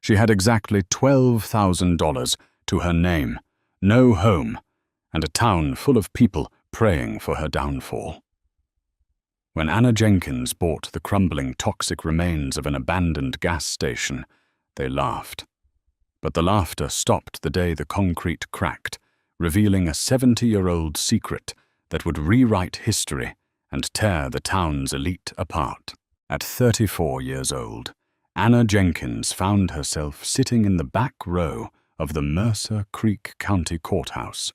She had exactly $12,000 to her name, no home, and a town full of people praying for her downfall. When Anna Jenkins bought the crumbling toxic remains of an abandoned gas station, they laughed. But the laughter stopped the day the concrete cracked, revealing a 70-year-old secret that would rewrite history and tear the town's elite apart. At 34 years old, Anna Jenkins found herself sitting in the back row of the Mercer Creek County Courthouse,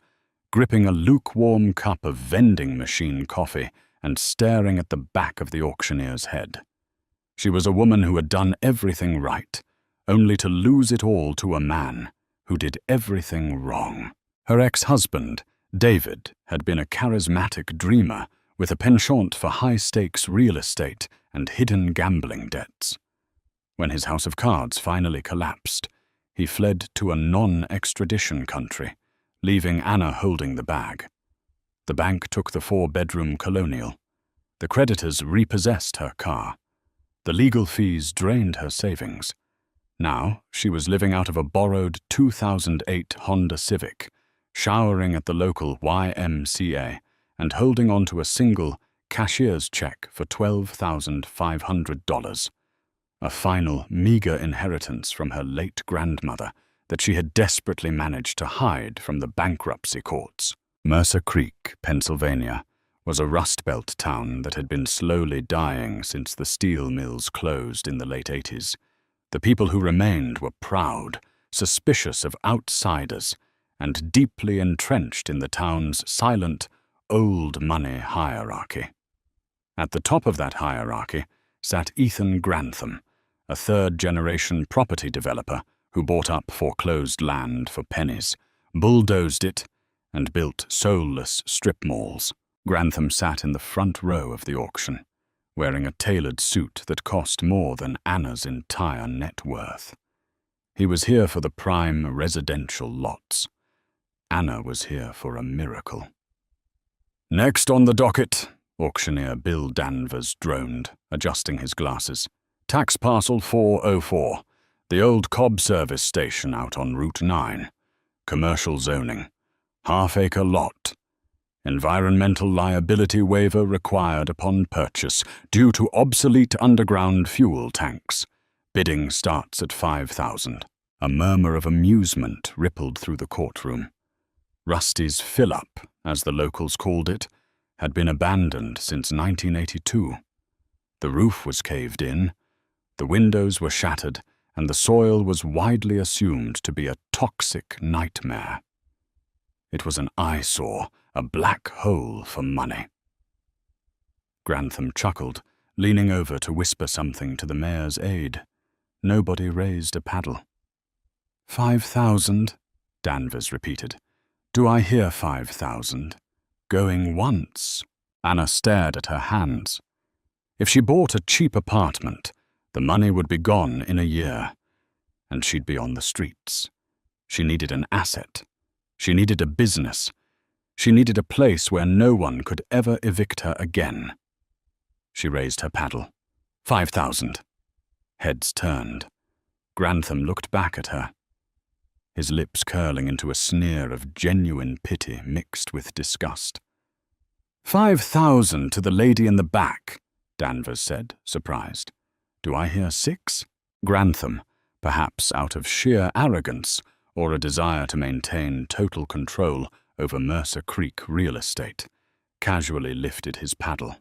gripping a lukewarm cup of vending machine coffee and staring at the back of the auctioneer's head. She was a woman who had done everything right, only to lose it all to a man who did everything wrong. Her ex-husband, David, had been a charismatic dreamer with a penchant for high-stakes real estate and hidden gambling debts. When his house of cards finally collapsed, he fled to a non-extradition country, leaving Anna holding the bag. The bank took the 4-bedroom colonial. The creditors repossessed her car. The legal fees drained her savings. Now she was living out of a borrowed 2008 Honda Civic, showering at the local YMCA and holding on to a single cashier's check for $12,500, a final meager inheritance from her late grandmother that she had desperately managed to hide from the bankruptcy courts. Mercer Creek, Pennsylvania, was a Rust Belt town that had been slowly dying since the steel mills closed in the late 80s. The people who remained were proud, suspicious of outsiders, and deeply entrenched in the town's silent, old money hierarchy. At the top of that hierarchy sat Ethan Grantham, a third-generation property developer who bought up foreclosed land for pennies, bulldozed it, and built soulless strip malls. Grantham sat in the front row of the auction, wearing a tailored suit that cost more than Anna's entire net worth. He was here for the prime residential lots. Anna was here for a miracle. "Next on the docket," auctioneer Bill Danvers droned, adjusting his glasses. "Tax parcel 404, the old Cobb service station out on Route 9. Commercial zoning. Half-acre lot. Environmental liability waiver required upon purchase due to obsolete underground fuel tanks. Bidding starts at $5,000. A murmur of amusement rippled through the courtroom. Rusty's fill-up, as the locals called it, had been abandoned since 1982. The roof was caved in, the windows were shattered, and the soil was widely assumed to be a toxic nightmare. It was an eyesore, a black hole for money. Grantham chuckled, leaning over to whisper something to the mayor's aide. Nobody raised a paddle. 5,000, Danvers repeated. Do I hear 5,000? Going once. Anna stared at her hands. If she bought a cheap apartment, the money would be gone in a year, and she'd be on the streets. She needed an asset. She needed a business. She needed a place where no one could ever evict her again. She raised her paddle. 5,000. Heads turned. Grantham looked back at her, his lips curling into a sneer of genuine pity mixed with disgust. 5,000 to the lady in the back, Danvers said, surprised. Do I hear 6? Grantham, perhaps out of sheer arrogance or a desire to maintain total control over Mercer Creek real estate, casually lifted his paddle.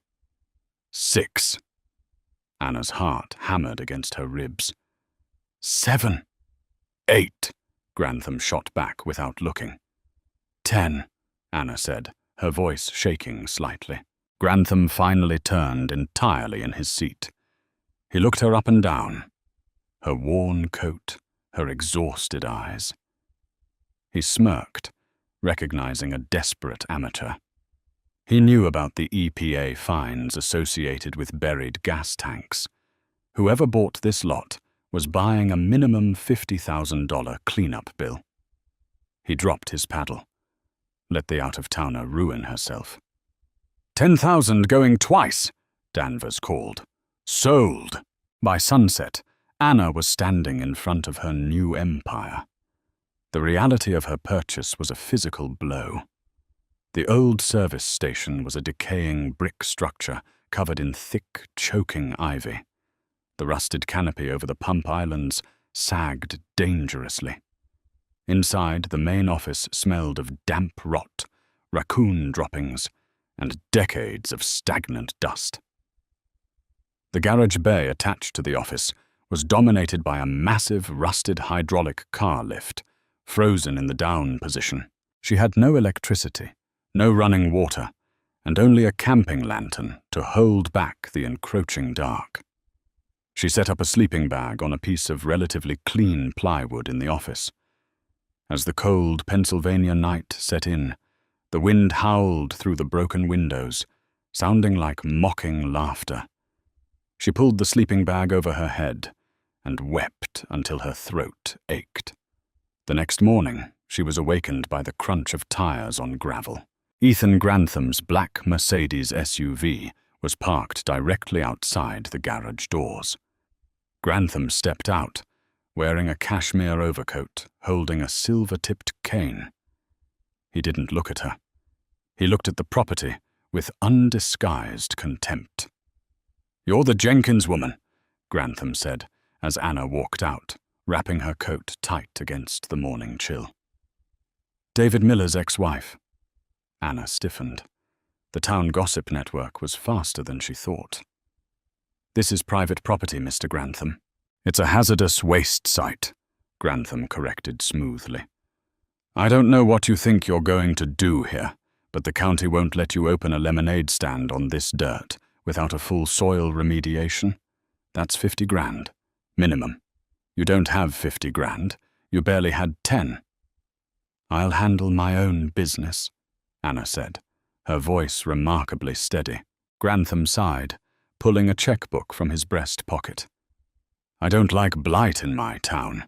6. Anna's heart hammered against her ribs. 7. 8. Grantham shot back without looking. 10, Anna said, her voice shaking slightly. Grantham finally turned entirely in his seat. He looked her up and down, her worn coat, her exhausted eyes. He smirked, recognizing a desperate amateur. He knew about the EPA fines associated with buried gas tanks. Whoever bought this lot was buying a minimum $50,000 cleanup bill. He dropped his paddle, let the out-of-towner ruin herself. 10,000 going twice, Danvers called. Sold. By sunset, Anna was standing in front of her new empire. The reality of her purchase was a physical blow. The old service station was a decaying brick structure covered in thick, choking ivy. The rusted canopy over the pump islands sagged dangerously. Inside, the main office smelled of damp rot, raccoon droppings, and decades of stagnant dust. The garage bay attached to the office was dominated by a massive rusted hydraulic car lift, frozen in the down position. She had no electricity, no running water, and only a camping lantern to hold back the encroaching dark. She set up a sleeping bag on a piece of relatively clean plywood in the office. As the cold Pennsylvania night set in, the wind howled through the broken windows, sounding like mocking laughter. She pulled the sleeping bag over her head and wept until her throat ached. The next morning, she was awakened by the crunch of tires on gravel. Ethan Grantham's black Mercedes SUV was parked directly outside the garage doors. Grantham stepped out, wearing a cashmere overcoat, holding a silver-tipped cane. He didn't look at her. He looked at the property with undisguised contempt. "You're the Jenkins woman," Grantham said, as Anna walked out, wrapping her coat tight against the morning chill. "David Miller's ex-wife." Anna stiffened. The town gossip network was faster than she thought. "This is private property, Mr. Grantham." "It's a hazardous waste site," Grantham corrected smoothly. "I don't know what you think you're going to do here, but the county won't let you open a lemonade stand on this dirt without a full soil remediation. That's 50 grand, minimum. You don't have 50 grand. You barely had 10. "I'll handle my own business," Anna said, her voice remarkably steady. Grantham sighed, pulling a checkbook from his breast pocket. "I don't like blight in my town.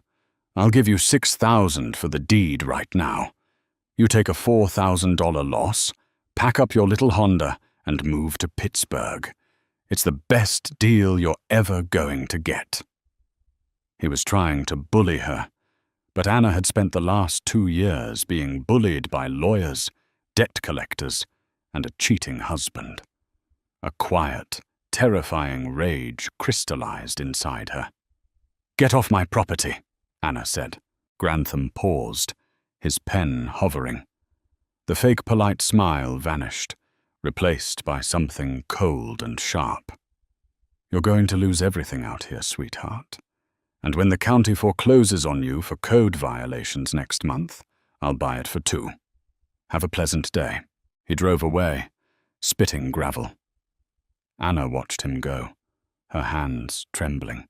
I'll give you $6,000 for the deed right now. You take a $4,000 loss, pack up your little Honda, and move to Pittsburgh. It's the best deal you're ever going to get." He was trying to bully her, but Anna had spent the last 2 years being bullied by lawyers, debt collectors, and a cheating husband. A quiet, terrifying rage crystallized inside her. "Get off my property," Anna said. Grantham paused, his pen hovering. The fake polite smile vanished, replaced by something cold and sharp. "You're going to lose everything out here, sweetheart. And when the county forecloses on you for code violations next month, I'll buy it for 2. Have a pleasant day." He drove away, spitting gravel. Anna watched him go, her hands trembling.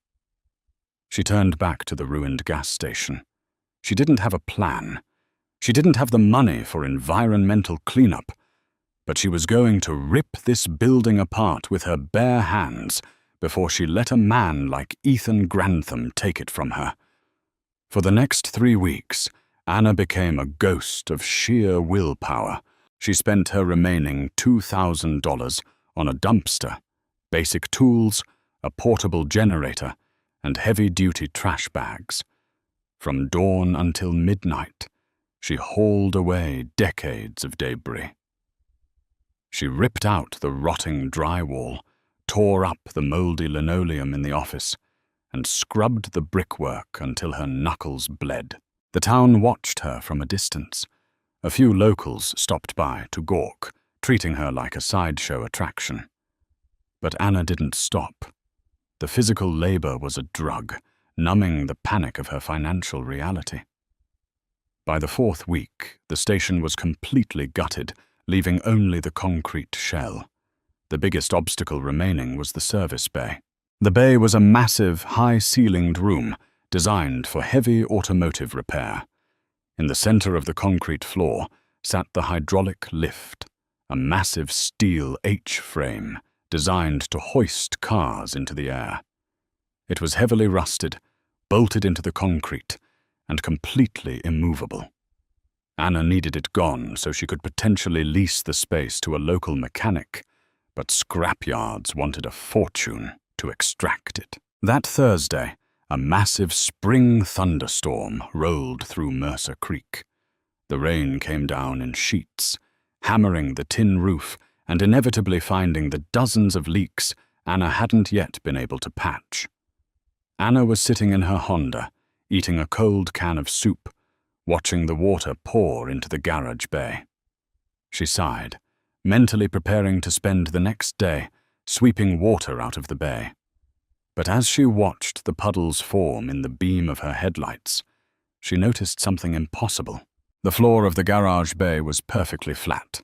She turned back to the ruined gas station. She didn't have a plan. She didn't have the money for environmental cleanup, but she was going to rip this building apart with her bare hands before she let a man like Ethan Grantham take it from her. For the next 3 weeks, Anna became a ghost of sheer willpower. She spent her remaining $2,000 on a dumpster, basic tools, a portable generator, and heavy-duty trash bags. From dawn until midnight, she hauled away decades of debris. She ripped out the rotting drywall, tore up the moldy linoleum in the office, and scrubbed the brickwork until her knuckles bled. The town watched her from a distance. A few locals stopped by to gawk, treating her like a sideshow attraction. But Anna didn't stop. The physical labor was a drug, numbing the panic of her financial reality. By the 4th week, the station was completely gutted, leaving only the concrete shell. The biggest obstacle remaining was the service bay. The bay was a massive, high-ceilinged room designed for heavy automotive repair. In the center of the concrete floor sat the hydraulic lift, a massive steel H-frame designed to hoist cars into the air. It was heavily rusted, bolted into the concrete, and completely immovable. Anna needed it gone so she could potentially lease the space to a local mechanic, but scrapyards wanted a fortune to extract it. That Thursday, A massive spring thunderstorm rolled through Mercer Creek. The rain came down in sheets, hammering the tin roof and inevitably finding the dozens of leaks Anna hadn't yet been able to patch. Anna was sitting in her Honda, eating a cold can of soup, watching the water pour into the garage bay. She sighed, mentally preparing to spend the next day sweeping water out of the bay. But as she watched the puddles form in the beam of her headlights, she noticed something impossible. The floor of the garage bay was perfectly flat.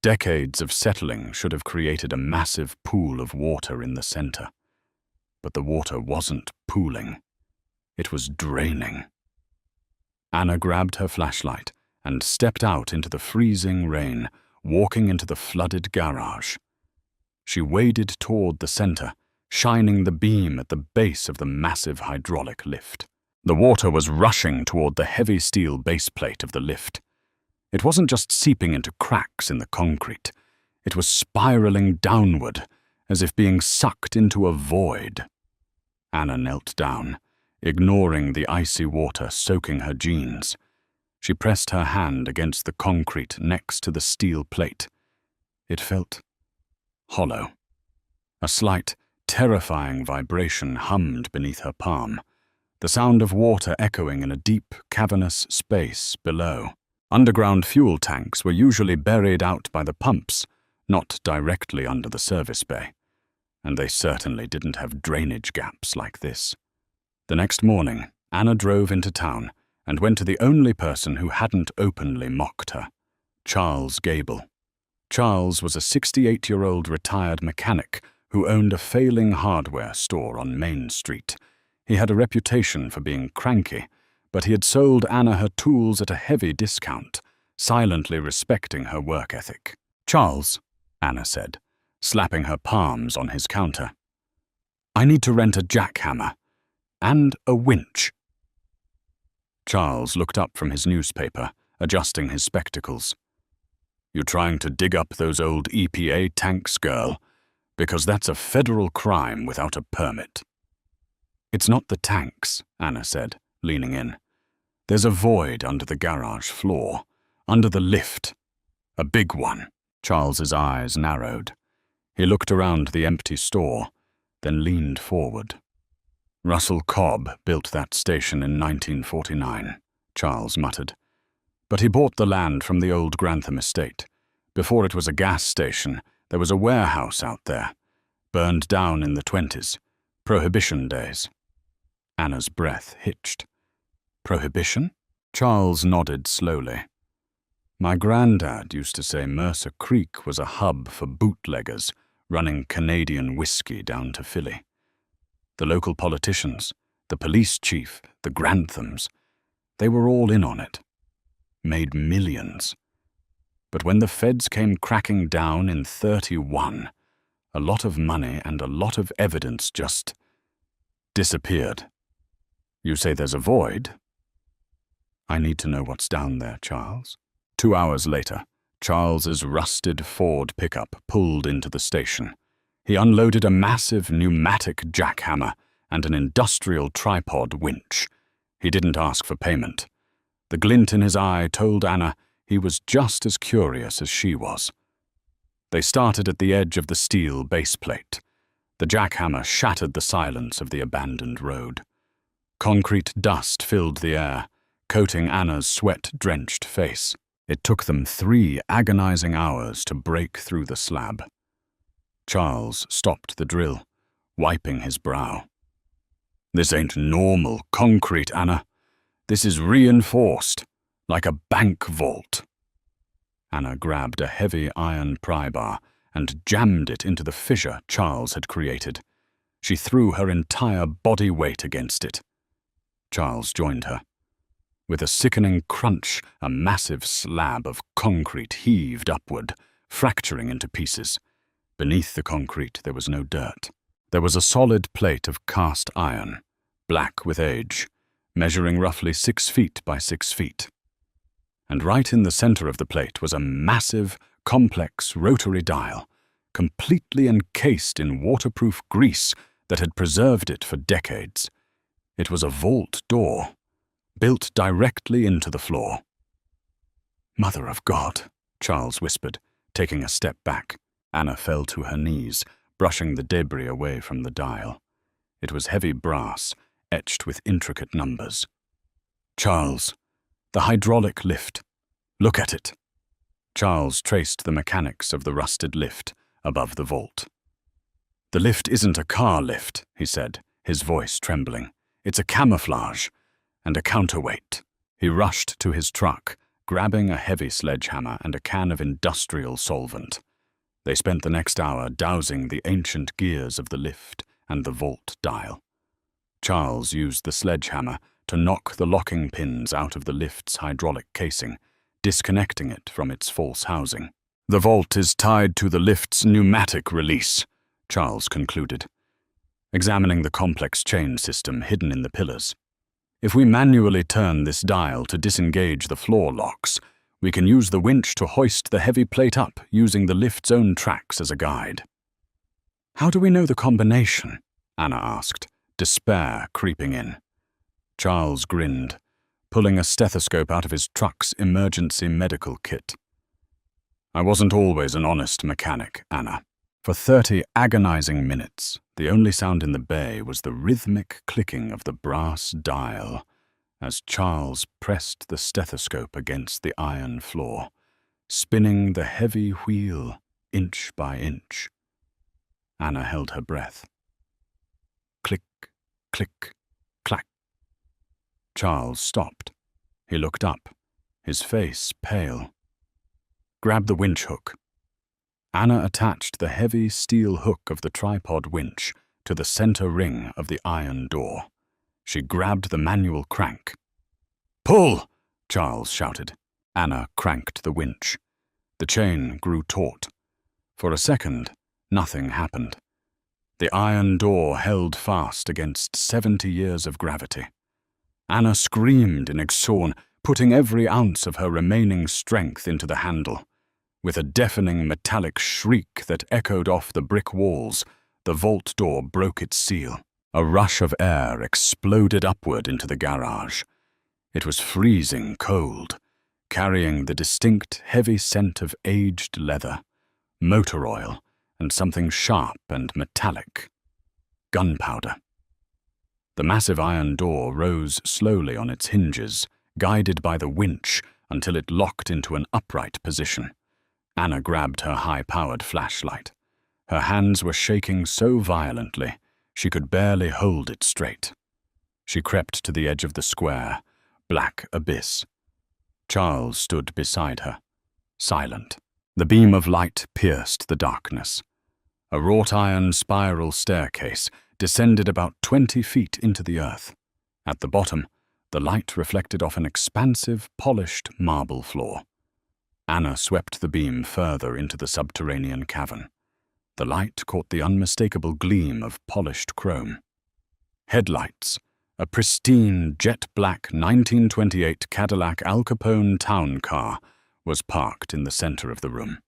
Decades of settling should have created a massive pool of water in the center. But the water wasn't pooling. It was draining. Anna grabbed her flashlight and stepped out into the freezing rain, walking into the flooded garage. She waded toward the center, shining the beam at the base of the massive hydraulic lift. The water was rushing toward the heavy steel base plate of the lift. It wasn't just seeping into cracks in the concrete. It was spiraling downward, as if being sucked into a void. Anna knelt down, ignoring the icy water soaking her jeans. She pressed her hand against the concrete next to the steel plate. It felt hollow. A slight, terrifying vibration hummed beneath her palm, the sound of water echoing in a deep, cavernous space below. Underground fuel tanks were usually buried out by the pumps, not directly under the service bay, and they certainly didn't have drainage gaps like this. The next morning, Anna drove into town and went to the only person who hadn't openly mocked her, Charles Gable. Charles was a 68-year-old retired mechanic who owned a failing hardware store on Main Street. He had a reputation for being cranky, but he had sold Anna her tools at a heavy discount, silently respecting her work ethic. "Charles," Anna said, slapping her palms on his counter, "I need to rent a jackhammer and a winch." Charles looked up from his newspaper, adjusting his spectacles. "You trying to dig up those old EPA tanks, girl? Because that's a federal crime without a permit." "It's not the tanks," Anna said, leaning in. "There's a void under the garage floor, under the lift. A big one." Charles's eyes narrowed. He looked around the empty store, then leaned forward. "Russell Cobb built that station in 1949, Charles muttered. "But he bought the land from the old Grantham estate. Before it was a gas station, there was a warehouse out there, burned down in the 20s, Prohibition days." Anna's breath hitched. "Prohibition?" Charles nodded slowly. "My granddad used to say Mercer Creek was a hub for bootleggers running Canadian whiskey down to Philly. The local politicians, the police chief, the Granthams, they were all in on it. Made millions. But when the feds came cracking down in 31, a lot of money and a lot of evidence just disappeared. You say there's a void? I need to know what's down there, Charles." 2 hours later, Charles's rusted Ford pickup pulled into the station. He unloaded a massive pneumatic jackhammer and an industrial tripod winch. He didn't ask for payment. The glint in his eye told Anna he was just as curious as she was. They started at the edge of the steel base plate. The jackhammer shattered the silence of the abandoned road. Concrete dust filled the air, coating Anna's sweat-drenched face. It took them 3 agonizing hours to break through the slab. Charles stopped the drill, wiping his brow. "This ain't normal concrete, Anna. This is reinforced, like a bank vault." Anna grabbed a heavy iron pry bar and jammed it into the fissure Charles had created. She threw her entire body weight against it. Charles joined her. With a sickening crunch, a massive slab of concrete heaved upward, fracturing into pieces. Beneath the concrete there was no dirt. There was a solid plate of cast iron, black with age, measuring roughly 6 feet by 6 feet. And right in the center of the plate was a massive, complex rotary dial, completely encased in waterproof grease that had preserved it for decades. It was a vault door, built directly into the floor. "Mother of God," Charles whispered, taking a step back. Anna fell to her knees, brushing the debris away from the dial. It was heavy brass, etched with intricate numbers. "Charles, the hydraulic lift. Look at it." Charles traced the mechanics of the rusted lift above the vault. "The lift isn't a car lift," he said, his voice trembling. "It's a camouflage and a counterweight." He rushed to his truck, grabbing a heavy sledgehammer and a can of industrial solvent. They spent the next hour dousing the ancient gears of the lift and the vault dial. Charles used the sledgehammer to knock the locking pins out of the lift's hydraulic casing, disconnecting it from its false housing. "The vault is tied to the lift's pneumatic release," Charles concluded, examining the complex chain system hidden in the pillars. "If we manually turn this dial to disengage the floor locks, we can use the winch to hoist the heavy plate up using the lift's own tracks as a guide." "How do we know the combination?" Anna asked, despair creeping in. Charles grinned, pulling a stethoscope out of his truck's emergency medical kit. "I wasn't always an honest mechanic, Anna." For 30 agonizing minutes, the only sound in the bay was the rhythmic clicking of the brass dial as Charles pressed the stethoscope against the iron floor, spinning the heavy wheel inch by inch. Anna held her breath. Click, click, clack. Charles stopped. He looked up, his face pale. "Grab the winch hook." Anna attached the heavy steel hook of the tripod winch to the center ring of the iron door. She grabbed the manual crank. "Pull!" Charles shouted. Anna cranked the winch. The chain grew taut. For a second, nothing happened. The iron door held fast against 70 years of gravity. Anna screamed in exhaustion, putting every ounce of her remaining strength into the handle. With a deafening metallic shriek that echoed off the brick walls, the vault door broke its seal. A rush of air exploded upward into the garage. It was freezing cold, carrying the distinct heavy scent of aged leather, motor oil, and something sharp and metallic. Gunpowder. The massive iron door rose slowly on its hinges, guided by the winch until it locked into an upright position. Anna grabbed her high-powered flashlight. Her hands were shaking so violently, she could barely hold it straight. She crept to the edge of the square, black abyss. Charles stood beside her, silent. The beam of light pierced the darkness. A wrought-iron spiral staircase descended about 20 feet into the earth. At the bottom, the light reflected off an expansive, polished marble floor. Anna swept the beam further into the subterranean cavern. The light caught the unmistakable gleam of polished chrome. Headlights, a pristine, jet-black 1928 Cadillac Al Capone town car, was parked in the center of the room.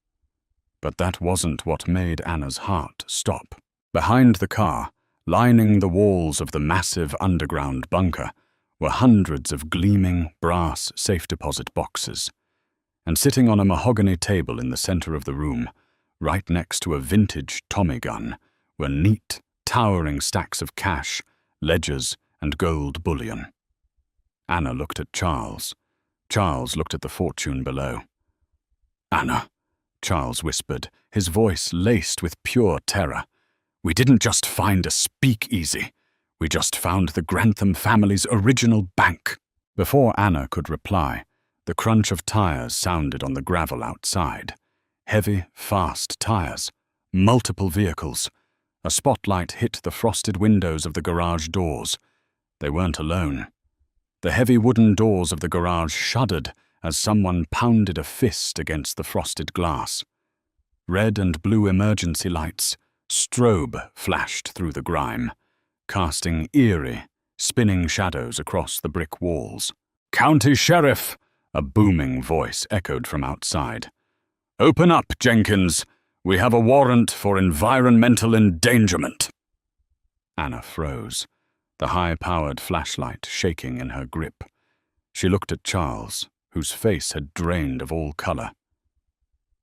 But that wasn't what made Anna's heart stop. Behind the car, lining the walls of the massive underground bunker, were hundreds of gleaming brass safe deposit boxes. And sitting on a mahogany table in the center of the room, right next to a vintage Tommy gun, were neat, towering stacks of cash, ledgers, and gold bullion. Anna looked at Charles. Charles looked at the fortune below. "Anna," Charles whispered, his voice laced with pure terror, "we didn't just find a speakeasy. We just found the Grantham family's original bank." Before Anna could reply, the crunch of tires sounded on the gravel outside. Heavy, fast tires. Multiple vehicles. A spotlight hit the frosted windows of the garage doors. They weren't alone. The heavy wooden doors of the garage shuddered as someone pounded a fist against the frosted glass. Red and blue emergency lights, strobe, flashed through the grime, casting eerie, spinning shadows across the brick walls. "County Sheriff!" A booming voice echoed from outside. "Open up, Jenkins. We have a warrant for environmental endangerment." Anna froze. the high-powered flashlight shaking in her grip. She looked at Charles, whose face had drained of all color.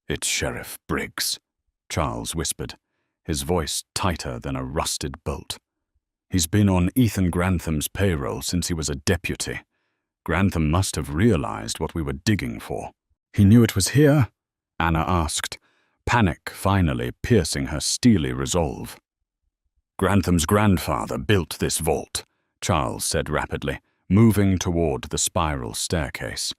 "It's Sheriff Briggs," Charles whispered, his voice tighter than a rusted bolt. "He's been on Ethan Grantham's payroll since he was a deputy. Grantham must have realized what we were digging for." "He knew it was here?" Anna asked, panic finally piercing her steely resolve. "Grantham's grandfather built this vault," Charles said rapidly, moving toward the spiral staircase.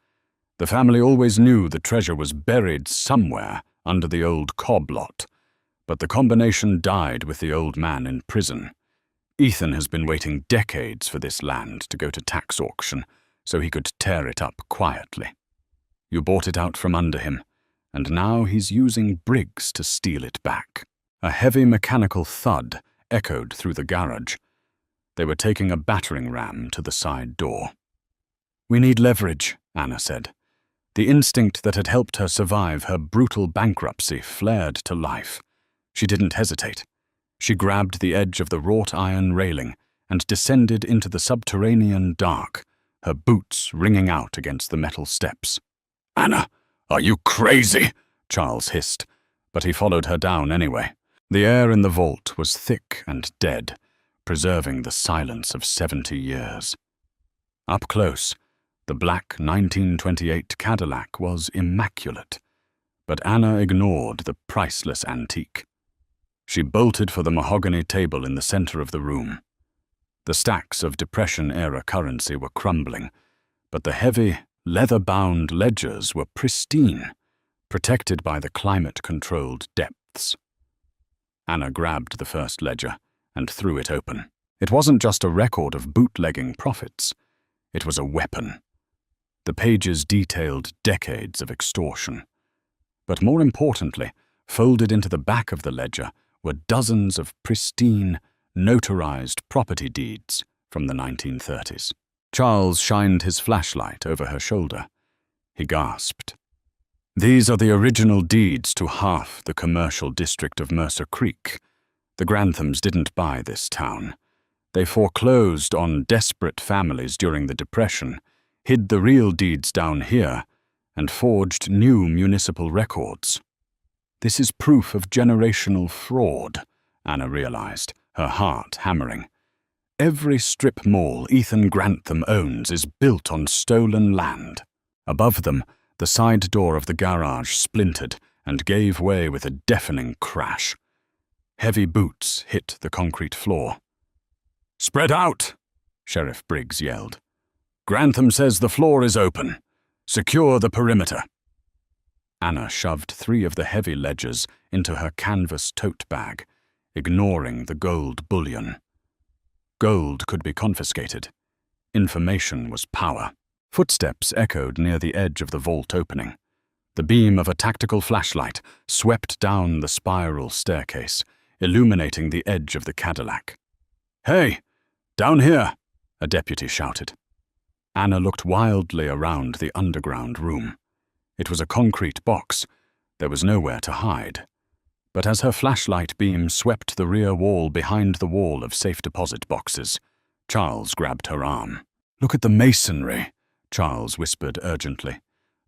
"The family always knew the treasure was buried somewhere under the old Cobb lot, but the combination died with the old man in prison. Ethan has been waiting decades for this land to go to tax auction so he could tear it up quietly. You bought it out from under him, and now he's using Briggs to steal it back." A heavy mechanical thud echoed through the garage. They were taking a battering ram to the side door. "We need leverage," Anna said. The instinct that had helped her survive her brutal bankruptcy flared to life. She didn't hesitate. She grabbed the edge of the wrought iron railing and descended into the subterranean dark, her boots ringing out against the metal steps. "Anna, are you crazy?" Charles hissed, but he followed her down anyway. The air in the vault was thick and dead, preserving the silence of 70 years. Up close, the black 1928 Cadillac was immaculate, but Anna ignored the priceless antique. She bolted for the mahogany table in the center of the room. The stacks of Depression-era currency were crumbling, but the heavy, leather-bound ledgers were pristine, protected by the climate-controlled depths. Anna grabbed the first ledger and threw it open. It wasn't just a record of bootlegging profits. It was a weapon. The pages detailed decades of extortion. But more importantly, folded into the back of the ledger were dozens of pristine, notarized property deeds from the 1930s. Charles shined his flashlight over her shoulder. He gasped. "These are the original deeds to half the commercial district of Mercer Creek. The Granthams didn't buy this town. They foreclosed on desperate families during the Depression, hid the real deeds down here, and forged new municipal records." "This is proof of generational fraud," Anna realized, her heart hammering. "Every strip mall Ethan Grantham owns is built on stolen land." Above them, the side door of the garage splintered and gave way with a deafening crash. Heavy boots hit the concrete floor. "Spread out!" Sheriff Briggs yelled. "Grantham says the floor is open. Secure the perimeter." Anna shoved 3 of the heavy ledgers into her canvas tote bag, ignoring the gold bullion. Gold could be confiscated. Information was power. Footsteps echoed near the edge of the vault opening. The beam of a tactical flashlight swept down the spiral staircase, illuminating the edge of the Cadillac. "Hey, down here!" a deputy shouted. Anna looked wildly around the underground room. It was a concrete box. There was nowhere to hide. But as her flashlight beam swept the rear wall behind the wall of safe deposit boxes, Charles grabbed her arm. "Look at the masonry," Charles whispered urgently.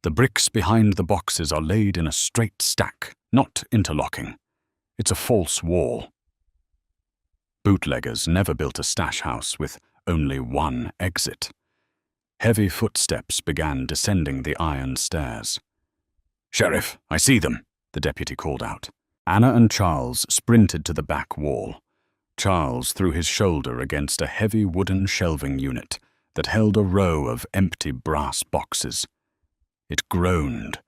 "The bricks behind the boxes are laid in a straight stack, not interlocking. It's a false wall." Bootleggers never built a stash house with only one exit. Heavy footsteps began descending the iron stairs. "Sheriff, I see them," the deputy called out. Anna and Charles sprinted to the back wall. Charles threw his shoulder against a heavy wooden shelving unit that held a row of empty brass boxes. It groaned,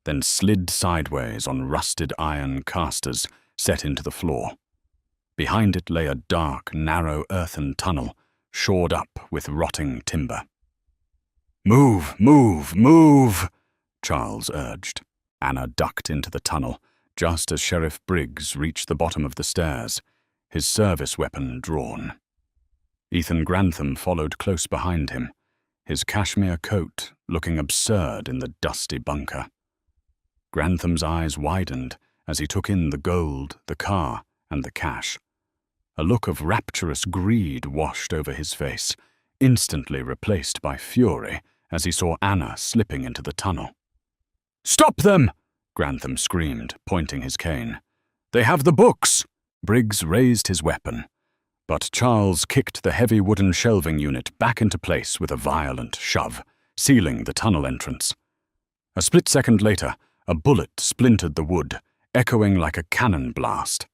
then slid sideways on rusted iron casters set into the floor. Behind it lay a dark, narrow earthen tunnel, shored up with rotting timber. "Move, move, move!" Charles urged. Anna ducked into the tunnel, just as Sheriff Briggs reached the bottom of the stairs, his service weapon drawn. Ethan Grantham followed close behind him, his cashmere coat looking absurd in the dusty bunker. Grantham's eyes widened as he took in the gold, the car, and the cash. A look of rapturous greed washed over his face, instantly replaced by fury as he saw Anna slipping into the tunnel. "Stop them!" Grantham screamed, pointing his cane. "They have the books!" Briggs raised his weapon, but Charles kicked the heavy wooden shelving unit back into place with a violent shove, sealing the tunnel entrance. A split second later, a bullet splintered the wood, echoing like a cannon blast.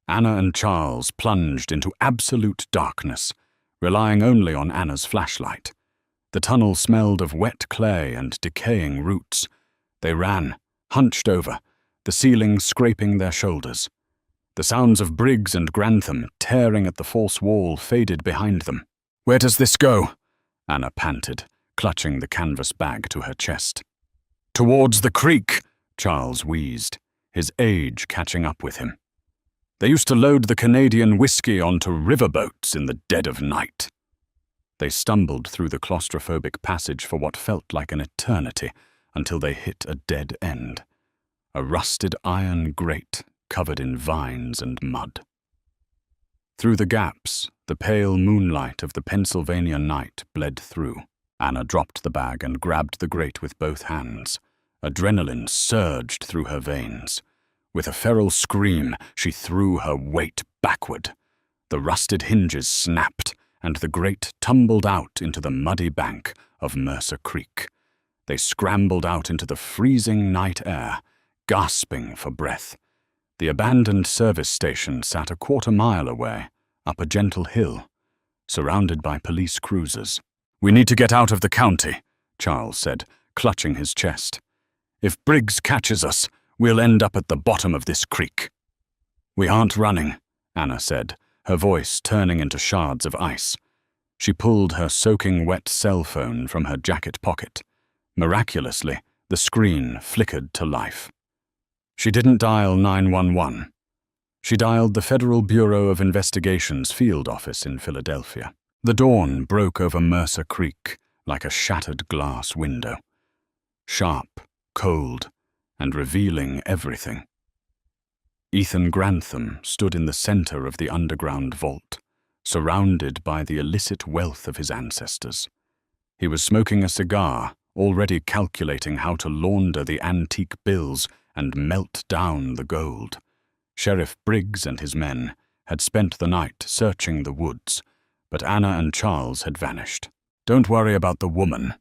Anna and Charles plunged into absolute darkness, relying only on Anna's flashlight. The tunnel smelled of wet clay and decaying roots. They ran, hunched over, the ceiling scraping their shoulders. The sounds of Briggs and Grantham tearing at the false wall faded behind them. "Where does this go?" Anna panted, clutching the canvas bag to her chest. "Towards the creek," Charles wheezed, his age catching up with him. "They used to load the Canadian whiskey onto riverboats in the dead of night." They stumbled through the claustrophobic passage for what felt like an eternity until they hit a dead end. A rusted iron grate covered in vines and mud. Through the gaps, the pale moonlight of the Pennsylvania night bled through. Anna dropped the bag and grabbed the grate with both hands. Adrenaline surged through her veins. With a feral scream, she threw her weight backward. The rusted hinges snapped, and the grate tumbled out into the muddy bank of Mercer Creek. They scrambled out into the freezing night air, gasping for breath. The abandoned service station sat a quarter-mile away, up a gentle hill, surrounded by police cruisers. "We need to get out of the county," Charles said, clutching his chest. "If Briggs catches us, we'll end up at the bottom of this creek." "We aren't running," Anna said, her voice turning into shards of ice. She pulled her soaking wet cell phone from her jacket pocket. Miraculously, the screen flickered to life. She didn't dial 911. She dialed the Federal Bureau of Investigation's field office in Philadelphia. The dawn broke over Mercer Creek like a shattered glass window. Sharp, cold, and revealing everything. Ethan Grantham stood in the center of the underground vault, surrounded by the illicit wealth of his ancestors. He was smoking a cigar, already calculating how to launder the antique bills and melt down the gold. Sheriff Briggs and his men had spent the night searching the woods, but Anna and Charles had vanished. "Don't worry about the woman,"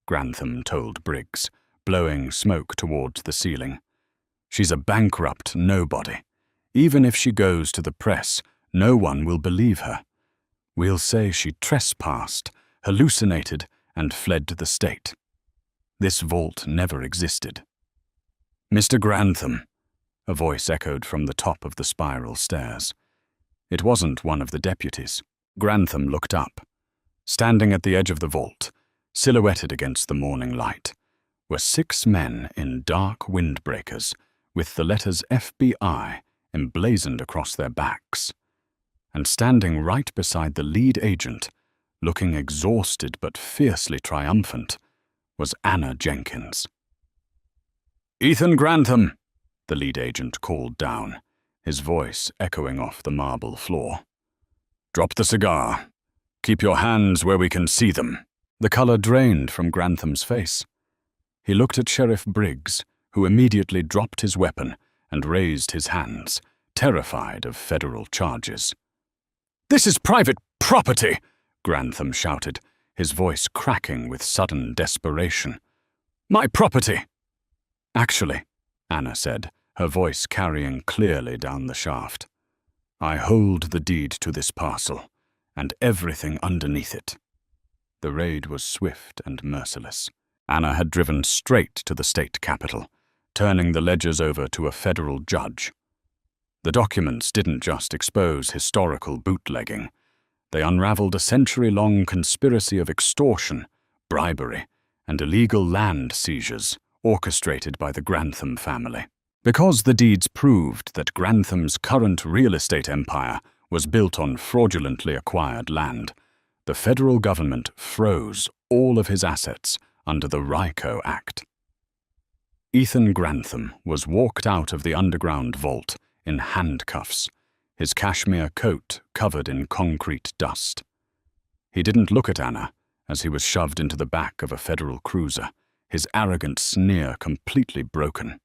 Grantham told Briggs, blowing smoke towards the ceiling. "She's a bankrupt nobody. Even if she goes to the press, no one will believe her. We'll say she trespassed, hallucinated, and fled the state. This vault never existed." "Mr. Grantham," a voice echoed from the top of the spiral stairs. It wasn't one of the deputies. Grantham looked up. Standing at the edge of the vault, silhouetted against the morning light, were 6 men in dark windbreakers with the letters FBI emblazoned across their backs. And standing right beside the lead agent, looking exhausted but fiercely triumphant, was Anna Jenkins. "Ethan Grantham," the lead agent called down, his voice echoing off the marble floor. "Drop the cigar. Keep your hands where we can see them." The color drained from Grantham's face. He looked at Sheriff Briggs, who immediately dropped his weapon and raised his hands, terrified of federal charges. "This is private property," Grantham shouted, his voice cracking with sudden desperation. "My property." "Actually," Anna said, her voice carrying clearly down the shaft, "I hold the deed to this parcel, and everything underneath it." The raid was swift and merciless. Anna had driven straight to the state capitol, turning the ledgers over to a federal judge. The documents didn't just expose historical bootlegging. They unraveled a century-long conspiracy of extortion, bribery, and illegal land seizures orchestrated by the Grantham family. Because the deeds proved that Grantham's current real estate empire was built on fraudulently acquired land, the federal government froze all of his assets under the RICO Act. Ethan Grantham was walked out of the underground vault in handcuffs, his cashmere coat covered in concrete dust. He didn't look at Anna as he was shoved into the back of a federal cruiser, his arrogant sneer completely broken.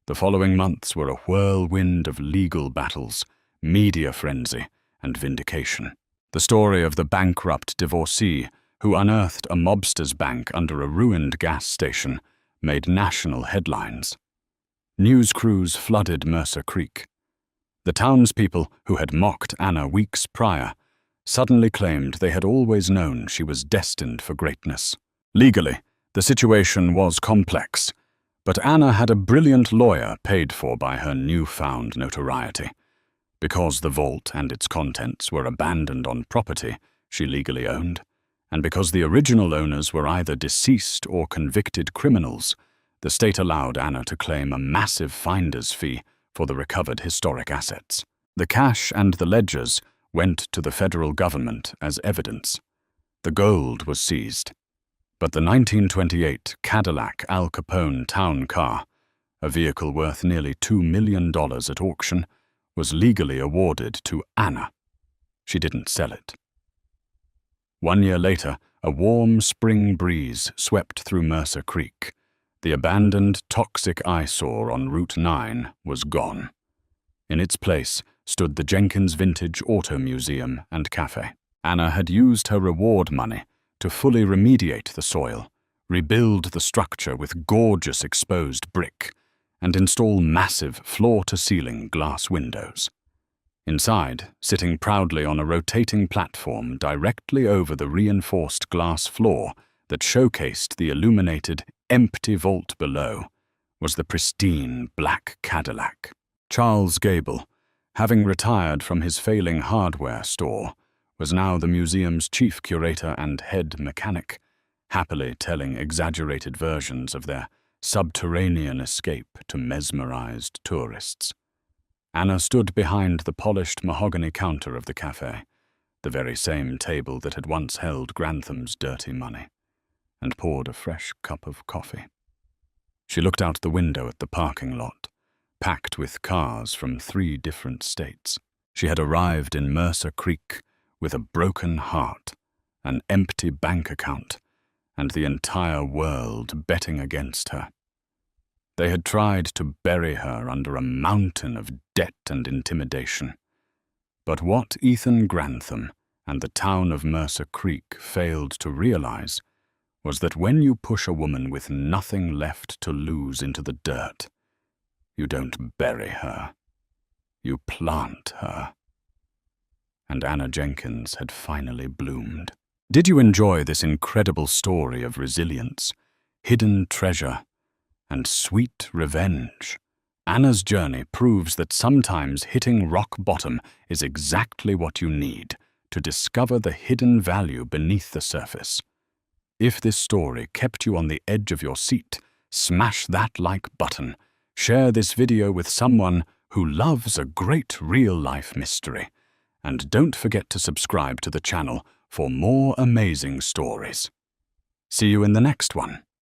The following months were a whirlwind of legal battles, media frenzy, and vindication. The story of the bankrupt divorcee who unearthed a mobster's bank under a ruined gas station made national headlines. News crews flooded Mercer Creek. The townspeople who had mocked Anna weeks prior suddenly claimed they had always known she was destined for greatness. Legally, the situation was complex, but Anna had a brilliant lawyer paid for by her newfound notoriety. Because the vault and its contents were abandoned on property she legally owned, and because the original owners were either deceased or convicted criminals, the state allowed Anna to claim a massive finder's fee for the recovered historic assets. The cash and the ledgers went to the federal government as evidence. The gold was seized, but the 1928 Cadillac Al Capone town car, a vehicle worth nearly $2 million at auction, was legally awarded to Anna. She didn't sell it. 1 year later, a warm spring breeze swept through Mercer Creek. The abandoned, toxic eyesore on Route 9 was gone. In its place stood the Jenkins Vintage Auto Museum and Cafe. Anna had used her reward money to fully remediate the soil, rebuild the structure with gorgeous exposed brick, and install massive floor-to-ceiling glass windows. Inside, sitting proudly on a rotating platform directly over the reinforced glass floor that showcased the illuminated, empty vault below, was the pristine black Cadillac. Charles Gable, having retired from his failing hardware store, was now the museum's chief curator and head mechanic, happily telling exaggerated versions of their subterranean escape to mesmerized tourists. Anna stood behind the polished mahogany counter of the cafe, the very same table that had once held Grantham's dirty money, and poured a fresh cup of coffee. She looked out the window at the parking lot, packed with cars from 3 different states. She had arrived in Mercer Creek with a broken heart, an empty bank account, and the entire world betting against her. They had tried to bury her under a mountain of debt and intimidation. But what Ethan Grantham and the town of Mercer Creek failed to realize was that when you push a woman with nothing left to lose into the dirt, you don't bury her, you plant her. And Anna Jenkins had finally bloomed. Did you enjoy this incredible story of resilience, hidden treasure, and sweet revenge? Anna's journey proves that sometimes hitting rock bottom is exactly what you need to discover the hidden value beneath the surface. If this story kept you on the edge of your seat, smash that like button. Share this video with someone who loves a great real-life mystery. And don't forget to subscribe to the channel for more amazing stories. See you in the next one.